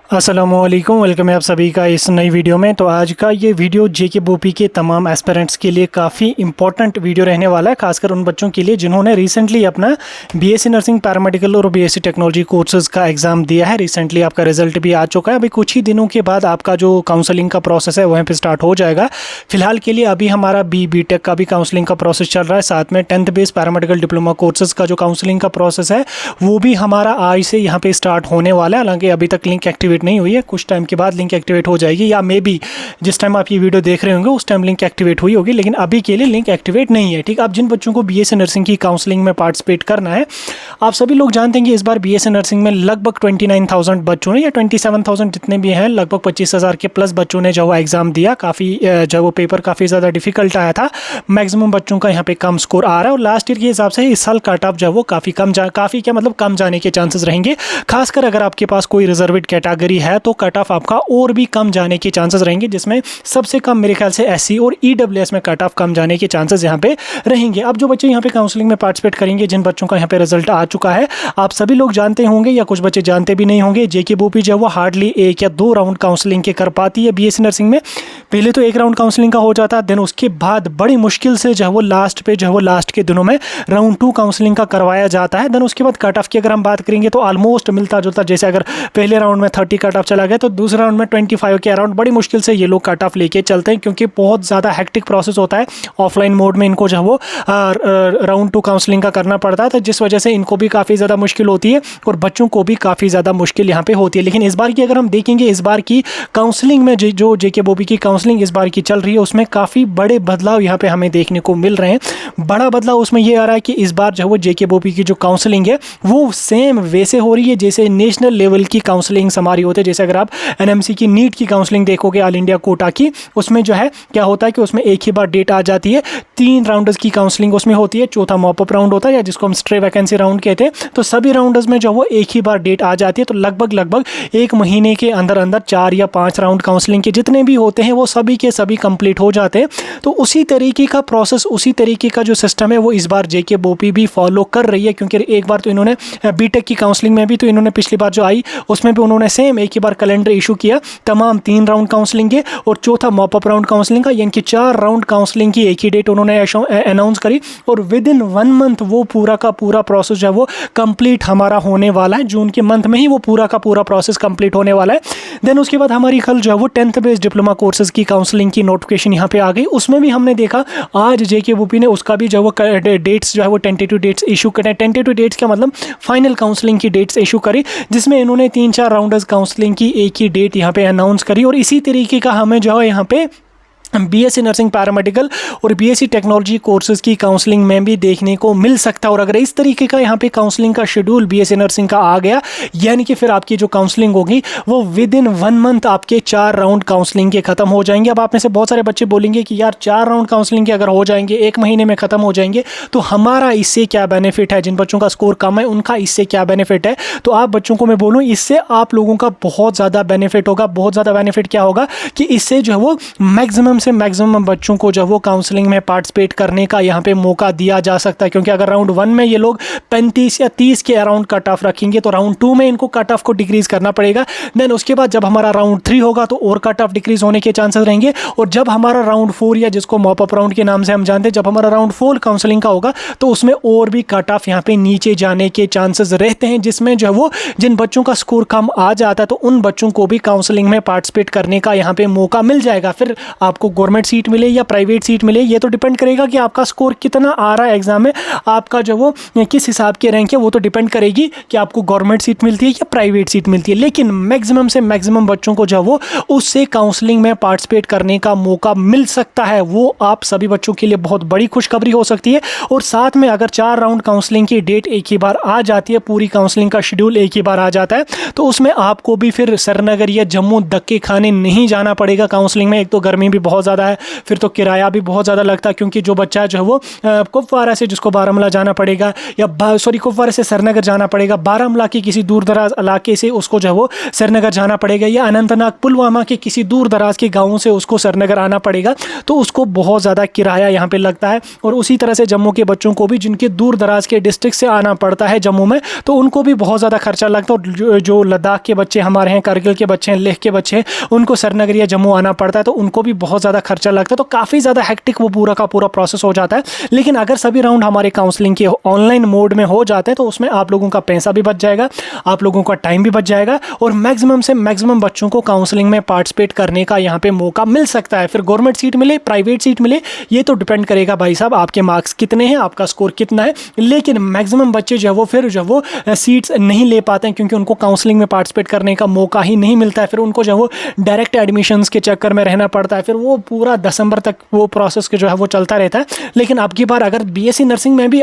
अस्सलामुअलैकुम, वेलकम है आप सभी का इस नई वीडियो में। तो आज का ये वीडियो जेके बोपी के तमाम एस्पिरेंट्स के लिए काफ़ी इंपॉर्टेंट वीडियो रहने वाला है, खासकर उन बच्चों के लिए जिन्होंने रिसेंटली अपना बीएससी नर्सिंग, पैरामेडिकल और बीएससी टेक्नोलॉजी कोर्सेज़ का एग्ज़ाम दिया है। रिसेंटली आपका रिजल्ट भी आ चुका है। अभी कुछ ही दिनों के बाद आपका जो काउंसलिंग का प्रोसेस है वहीं पर स्टार्ट हो जाएगा। फिलहाल के लिए अभी हमारा बीटेक का भी काउंसलिंग का प्रोसेस चल रहा है, साथ में 10th base paramedical diploma courses का जो काउंसलिंग का प्रोसेस है वो भी हमारा आज से यहाँ पे स्टार्ट होने वाला है। हालांकि अभी तक लिंक एक्टिवेट नहीं हुई है, कुछ टाइम के बाद लिंक एक्टिवेट हो जाएगी, या मे बी जिस टाइम आप ये वीडियो देख रहे होंगे उस टाइम लिंक एक्टिवेट हुई होगी, लेकिन अभी के लिए लिंक एक्टिवेट नहीं है। ठीक, अब जिन बच्चों को बीएससी नर्सिंग की काउंसलिंग में पार्टिसिपेट करना है, आप सभी लोग जानते हैं कि इस बार बीएससी नर्सिंग में लगभग 29,000 बच्चों ने या 27,000 जितने भी हैं, लगभग 25,000 के प्लस बच्चों ने जो एग्जाम दिया। काफ़ी जो वो पेपर काफ़ी ज़्यादा डिफिकल्ट आया था, मैक्सिमम बच्चों का यहाँ पे कम स्कोर आ रहा है और लास्ट ईयर के हिसाब से इस साल कट ऑफ जो वो काफ़ी कम जाने के चांसेस रहेंगे। खासकर अगर आपके पास कोई रिजर्वेड कैटेगरी है तो कट ऑफ आपका और भी कम जाने के चांसेस रहेंगे, जिसमें सबसे कम मेरे ख्याल से एससी और ईडब्ल्यूएस में कट ऑफ कम जाने के चांसेस यहाँ पे रहेंगे। अब जो बच्चे यहाँ पे काउंसलिंग में पार्टिसिपेट करेंगे, जिन बच्चों का यहाँ पे रिजल्ट आ चुका है, आप सभी लोग जानते होंगे या कुछ बच्चे जानते भी नहीं होंगे, जेके बोपी जो है वो हार्डली 1 या 2 राउंड काउंसलिंग के कर पाती है बीएससी नर्सिंग में। पहले तो 1 राउंड काउंसलिंग का हो जाता है, देन उसके बाद बड़ी मुश्किल से जो है वो लास्ट के दिनों में राउंड 2 काउंसलिंग का करवाया जाता है। देन उसके बाद कट ऑफ की अगर हम बात करेंगे तो ऑलमोस्ट मिलता जुलता, जैसे अगर पहले राउंड में 30 कट ऑफ चला गया तो दूसरे राउंड में 25 के अराउंड बड़ी मुश्किल से ये लोग कट ऑफ लेके चलते हैं, क्योंकि बहुत ज़्यादा हेक्टिक प्रोसेस होता है। ऑफलाइन मोड में इनको जो है वो राउंड 2 काउंसलिंग का करना पड़ता है, तो जिस वजह से इनको भी काफ़ी ज़्यादा मुश्किल होती है और बच्चों को भी काफ़ी ज़्यादा मुश्किल यहाँ पे होती है। लेकिन इस बार की अगर हम देखेंगे, इस बार की काउंसलिंग में जो जेके बोपी की काउंसलिंग इस बार की चल रही है, उसमें काफ़ी बड़े बदलाव यहाँ पे हमें देखने को मिल रहे हैं। बड़ा बदलाव उसमें ये आ रहा है कि इस बार जो है वो जेके बोपी की जो काउंसलिंग है वो सेम वैसे हो रही है जैसे नेशनल लेवल की काउंसलिंग हमारी होती है। जैसे अगर आप एनएमसी की नीट की काउंसलिंग देखोगे, ऑल इंडिया कोटा की, उसमें जो है क्या होता है कि उसमें एक ही बार डेट आ जाती है। 3 राउंडर्स की काउंसलिंग उसमें होती है, चौथा मॉपअप राउंड होता है या जिसको हम स्ट्रे वैकेंसी राउंड कहते हैं। तो सभी राउंडर्स में जो वो एक ही बार डेट आ जाती है, तो लगभग 1 महीने के अंदर 4 या 5 राउंड काउंसलिंग के जितने भी होते हैं वो सभी के सभी कंप्लीट हो जाते हैं। तो उसी तरीके का प्रोसेस, उसी तरीके का जो सिस्टम है वो इस बार जेके बोपी भी फॉलो कर रही है, क्योंकि एक बार तो इन्होंने बीटेक की काउंसलिंग में भी, तो इन्होंने पिछली बार जो आई उसमें भी उन्होंने सेम एक ही बार कैलेंडर इशू किया, तमाम 3 राउंड काउंसलिंग के और चौथा मॉपअप राउंड काउंसलिंग का, यानी कि 4 राउंड काउंसलिंग की एक ही डेट उन्होंने अनाउंस करी और विद इन 1 मंथ वो पूरा का पूरा प्रोसेस जो है वो कंप्लीट हमारा होने वाला है। जून के मंथ में ही वो पूरा का पूरा प्रोसेस कंप्लीट होने वाला है। देन उसके बाद हमारी कल जो है वो 10th बेस डिप्लोमा कोर्सेज की काउंसलिंग की नोटिफिकेशन यहाँ पे आ गई। उसमें भी हमने देखा आज जेके बोपी ने उसका भी जो है वो डेट्स जो है वो टेंटेटिव डेट्स इशू करें। टेंटेटिव डेट्स का मतलब फाइनल काउंसलिंग की डेट्स इशू करी, जिसमें इन्होंने 3-4 राउंडर्स काउंसलिंग की एक ही डेट यहाँ पे अनाउंस करी। और इसी तरीके का हमें जो है यहाँ पे बीएससी नर्सिंग, पैरामेडिकल और बीएससी टेक्नोलॉजी कोर्सेज की काउंसलिंग में भी देखने को मिल सकता है। और अगर इस तरीके का यहाँ पे काउंसलिंग का शेड्यूल बीएससी नर्सिंग का आ गया, यानी कि फिर आपकी जो काउंसलिंग होगी वो विद इन 1 मंथ आपके 4 राउंड काउंसलिंग के खत्म हो जाएंगे। अब आप में से बहुत सारे बच्चे बोलेंगे कि यार 4 राउंड काउंसलिंग के अगर हो जाएंगे, 1 महीने में खत्म हो जाएंगे, तो हमारा इससे क्या बेनिफिट है? जिन बच्चों का स्कोर कम है उनका इससे क्या बेनिफिट है? तो आप बच्चों को मैं बोलूँ, इससे आप लोगों का बहुत ज़्यादा बेनिफिट होगा। बहुत ज़्यादा बेनिफिट क्या होगा कि इससे जो है वो मैक्सिमम से मैक्सिमम बच्चों को जो वो काउंसलिंग में पार्टिसिपेट करने का यहाँ पे मौका दिया जा सकता है। क्योंकि अगर राउंड 1 में ये लोग 35 या 30 के अराउंड कट ऑफ रखेंगे, तो राउंड 2 में इनको कट ऑफ को डिक्रीज करना पड़ेगा। देन उसके बाद जब हमारा राउंड 3 होगा तो और कट ऑफ डिक्रीज होने के चांसेस रहेंगे। और जब हमारा राउंड 4 या जिसको मॉपअप राउंड के नाम से हम जानते हैं, जब हमारा राउंड 4 काउंसलिंग का होगा तो उसमें और भी कट ऑफ यहाँ पे नीचे जाने के चांसेस रहते हैं, जिसमें जो है वो जिन बच्चों का स्कोर कम आ जाता है तो उन बच्चों को भी काउंसलिंग में पार्टिसिपेट करने का यहाँ पे मौका मिल जाएगा। फिर आपको गवर्नमेंट सीट मिले या प्राइवेट सीट मिले, ये तो डिपेंड करेगा कि आपका स्कोर कितना आ रहा है एग्जाम में, आपका जो वो किस हिसाब के रैंक है, वो तो डिपेंड करेगी कि आपको गवर्नमेंट सीट मिलती है या प्राइवेट सीट मिलती है। लेकिन मैक्सिमम से मैक्सिमम बच्चों को जो वो उससे काउंसलिंग में पार्टिसिपेट करने का मौका मिल सकता है। वो आप सभी बच्चों के लिए बहुत बड़ी खुशखबरी हो सकती है। और साथ में अगर 4 राउंड काउंसलिंग की डेट एक ही बार आ जाती है, पूरी काउंसलिंग का शेड्यूल एक ही बार आ जाता है, तो उसमें आपको भी फिर श्रीनगर या जम्मू धक्के खाने नहीं जाना पड़ेगा काउंसलिंग में। एक तो गर्मी भी बहुत ज़्यादा है, फिर तो किराया भी बहुत ज़्यादा लगता है, क्योंकि जो बच्चा है जो है वो कुपवारा से जिसको बारामूला जाना पड़ेगा, या कुपवारा से श्रीनगर जाना पड़ेगा, बारामूला के किसी दूर दराज इलाके से उसको जो है वो श्रीनगर जाना पड़ेगा, या अनंतनाग पुलवामा के किसी दूर दराज के गाँव से उसको श्रीनगर आना पड़ेगा, तो उसको बहुत ज़्यादा किराया यहाँ पे लगता है। और उसी तरह से जम्मू के बच्चों को भी जिनके दूर दराज के डिस्ट्रिक्ट से आना पड़ता है जम्मू में, तो उनको भी बहुत ज़्यादा खर्चा लगता है। और जो लद्दाख के बच्चे हमारे हैं, कारगिल के बच्चे हैं, लेह के बच्चे हैं, उनको श्रीनगर या जम्मू आना पड़ता है, तो उनको भी बहुत ज़्यादा खर्चा लगता है। तो काफ़ी ज़्यादा हेक्टिक वो पूरा का पूरा प्रोसेस हो जाता है। लेकिन अगर सभी राउंड हमारे काउंसलिंग के ऑनलाइन मोड में हो जाते हैं तो उसमें आप लोगों का पैसा भी बच जाएगा, आप लोगों का टाइम भी बच जाएगा, और मैक्सिमम से मैक्सिमम बच्चों को काउंसलिंग में पार्टिसिपेट करने का यहाँ पे मौका मिल सकता है। फिर गवर्नमेंट सीट मिले, प्राइवेट सीट मिले, ये तो डिपेंड करेगा भाई साहब आपके मार्क्स कितने हैं, आपका स्कोर कितना है। लेकिन मैक्सिमम बच्चे जो है वो फिर जो वो सीट्स नहीं ले पाते हैं, क्योंकि उनको काउंसलिंग में पार्टिसिपेट करने का मौका ही नहीं मिलता है। फिर उनको जो है वो डायरेक्ट एडमिशन्स के चक्कर में रहना पड़ता है, फिर वो पूरा दिसंबर तक वो प्रोसेस के जो है वो चलता रहता है। लेकिन अब की बार अगर बीएससी नर्सिंग में भी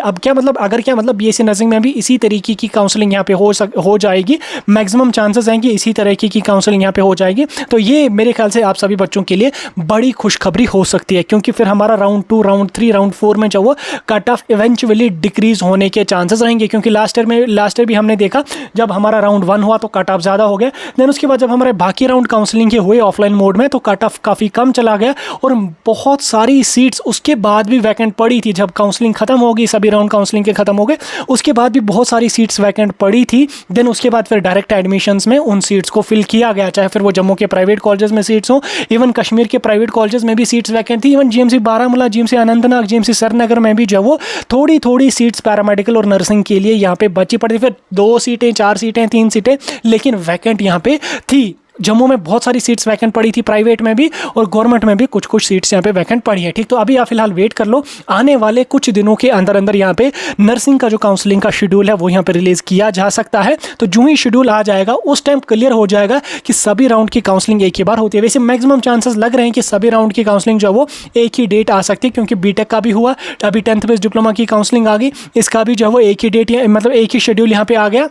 बीएससी नर्सिंग में भी इसी तरीके की काउंसलिंग यहाँ पे हो जाएगी, मैक्सिमम चांसेस हैं कि इसी तरीके की काउंसलिंग यहाँ पे हो जाएगी। तो ये मेरे ख्याल से आप सभी बच्चों के लिए बड़ी खुशखबरी हो सकती है, क्योंकि फिर हमारा राउंड 2, राउंड 3, राउंड 4 में जो वो कट ऑफ इवेंचुअली डिक्रीज होने के चांसेस रहेंगे। क्योंकि लास्ट ईयर भी हमने देखा जब हमारा राउंड 1 हुआ तो कट ऑफ ज़्यादा हो गया, देन उसके बाद जब हमारे बाकी राउंड काउंसलिंग के हुए ऑफलाइन मोड में तो कट ऑफ काफ़ी कम चला गया, और बहुत सारी सीट्स उसके बाद भी वैकेंट पड़ी थी। जब काउंसलिंग खत्म हो गई, सभी राउंड काउंसलिंग के खत्म हो गए, उसके बाद भी बहुत सारी सीट्स वैकेंट पड़ी थी। देन उसके बाद फिर डायरेक्ट एडमिशन्स में उन सीट्स को फिल किया गया, चाहे फिर वो जम्मू के प्राइवेट कॉलेजेस में सीट्स हो, इवन कश्मीर के प्राइवेट कॉलेजेस में भी सीट्स वैकेंट थी, even GMC Baramulla, GMC Anantnag, GMC Srinagar में भी जो वो थोड़ी सीट्स पैरामेडिकल और नर्सिंग के लिए यहाँ पे बची पड़ी थी। फिर 2 सीटें, 4 सीटें, 3 सीटें, लेकिन वैकेंट यहाँ पे थी। जम्मू में बहुत सारी सीट्स वैकेंट पड़ी थी, प्राइवेट में भी और गवर्नमेंट में भी कुछ सीट्स यहाँ पे वैकेंट पड़ी है। ठीक, तो अभी आप फिलहाल वेट कर लो, आने वाले कुछ दिनों के अंदर यहाँ पे नर्सिंग का जो काउंसलिंग का शेड्यूल है वो यहाँ पे रिलीज किया जा सकता है। तो जो ही शेड्यूल आ जाएगा उस टाइम क्लियर हो जाएगा कि सभी राउंड की काउंसलिंग एक ही बार होती है। वैसे मैक्सिमम चांसेस लग रहे हैं कि सभी राउंड की काउंसलिंग जो है वो एक ही डेट आ सकती है, क्योंकि बीटेक का भी हुआ, अभी 10th बेस डिप्लोमा की काउंसलिंग आ गई, इसका भी जो है वो एक ही डेट, मतलब एक ही शेड्यूल यहाँ पे आ गया।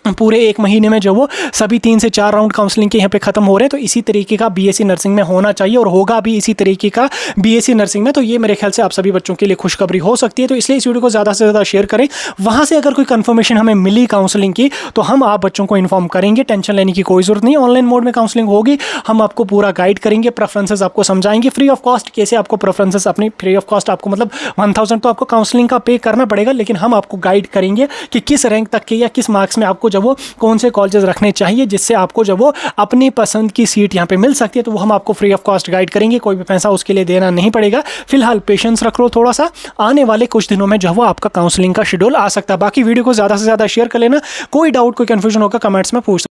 पूरे 1 महीने में जो वो सभी 3 से 4 राउंड काउंसलिंग के यहाँ पे खत्म हो रहे हैं। तो इसी तरीके का बीएससी नर्सिंग में होना चाहिए, और होगा भी इसी तरीके का बीएससी नर्सिंग में। तो ये मेरे ख्याल से आप सभी बच्चों के लिए खुशखबरी हो सकती है। तो इसलिए इस वीडियो को ज़्यादा से ज़्यादा शेयर करें। वहाँ से अगर कोई कंफर्मेशन हमें मिली काउंसलिंग की तो हम आप बच्चों को इन्फॉर्म करेंगे, टेंशन लेने की कोई ज़रूरत नहीं। ऑनलाइन मोड में काउंसलिंग होगी, हम आपको पूरा गाइड करेंगे, प्रेफरेंसेस आपको समझाएंगे फ्री ऑफ कॉस्ट, कैसे आपको प्रेफरेंसेस अपनी फ्री ऑफ कॉस्ट, आपको मतलब 1000 तो आपको काउंसलिंग का पे करना पड़ेगा, लेकिन हम आपको गाइड करेंगे कि किस रैंक तक के या किस मार्क्स में आपको जब वो कौन से कॉलेजेस रखने चाहिए, जिससे आपको जब वो अपनी पसंद की सीट यहाँ पे मिल सकती है। तो वो हम आपको फ्री ऑफ कॉस्ट गाइड करेंगे, कोई भी पैसा उसके लिए देना नहीं पड़ेगा। फिलहाल पेशेंस रख लो थोड़ा सा, आने वाले कुछ दिनों में जो है वो आपका काउंसलिंग का शेड्यूल आ सकता है। बाकी वीडियो को ज़्यादा से ज़्यादा शेयर कर लेना, कोई डाउट कोई कन्फ्यूजन होगा कमेंट्स में पूछ